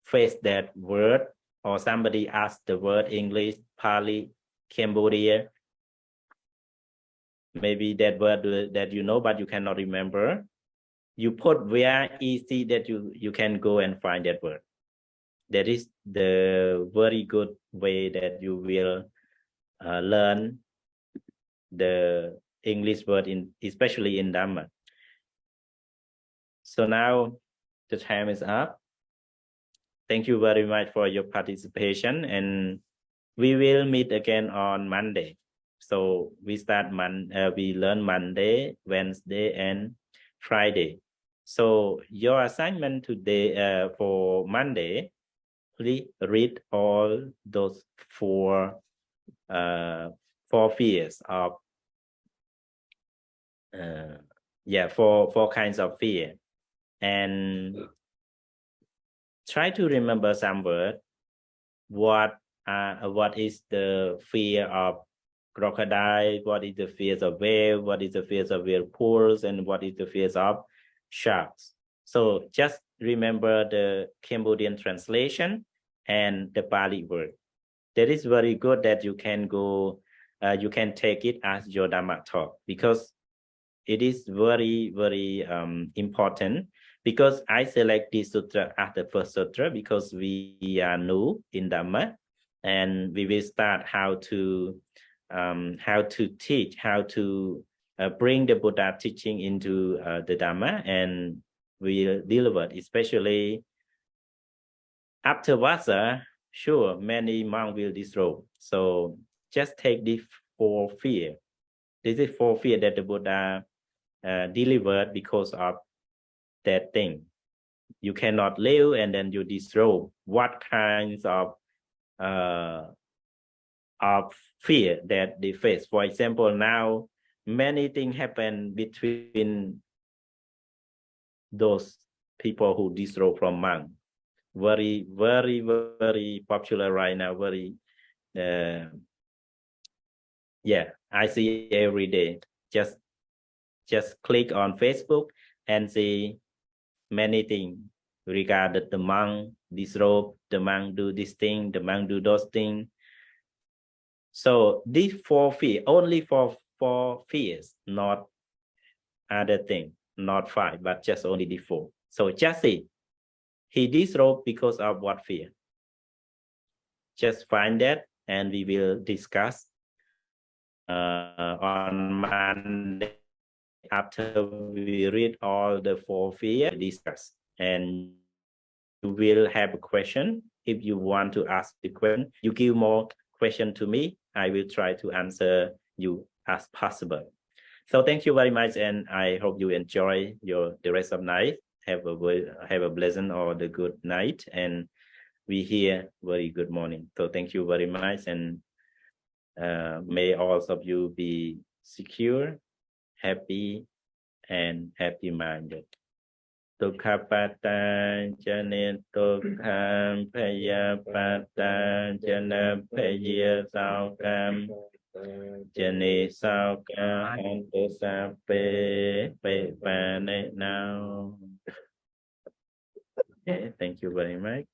face that word or somebody asks the word English, Pali, Cambodia, maybe that word that you know but you cannot remember, you put where easy that you can go and find that word. That is the very good way that you will learn the English word especially in Dhamma. So now the time is up. Thank you very much for your participation, and we will meet again on Monday. So we learn Monday, Wednesday, and Friday. So your assignment today for Monday, please read all those four fears of four kinds of fear, and try to remember some word. What is the fear of crocodile? What is the fears of whale? What is the fears of whirlpools? And what is the fears of sharks? So just remember the Cambodian translation and the Pali word. That is very good that you can go, you can take it as your Dhamma talk, because it is very, very important. Because I select this sutra as the first sutra because we are new in Dhamma, and we will start how to teach, how to bring the Buddha teaching into the Dhamma, and we'll deliver it, especially after Vasa. Sure, many monks will disrobe. So just take this four fear. This is four fear that the Buddha delivered because of that thing. You cannot live and then you disrobe. What kinds of fear that they face? For example, now many things happen between those people who disrobe from monk. Very, very, very popular right now. Very, I see every day. Just click on Facebook and see many things regarding the monk disrobe, the monk do this thing, the monk do those things. So these four fears, only for four fears, not other thing, not five, but just only the four. So just see, he disrobed because of what fear? Just find that, and we will discuss on Monday. After we read all the four fears, discuss, and you will have a question. If you want to ask the question, you give more question to me. I will try to answer you as possible. So thank you very much, and I hope you enjoy the rest of night. Have a pleasant or the good night, and we hear very good morning. So thank you very much, and may all of you be secure, happy, and happy-minded. Tukkapata jane tukkam payapata jana paya saukam jane saukam hantu sape pe pane now. Okay, thank you very much.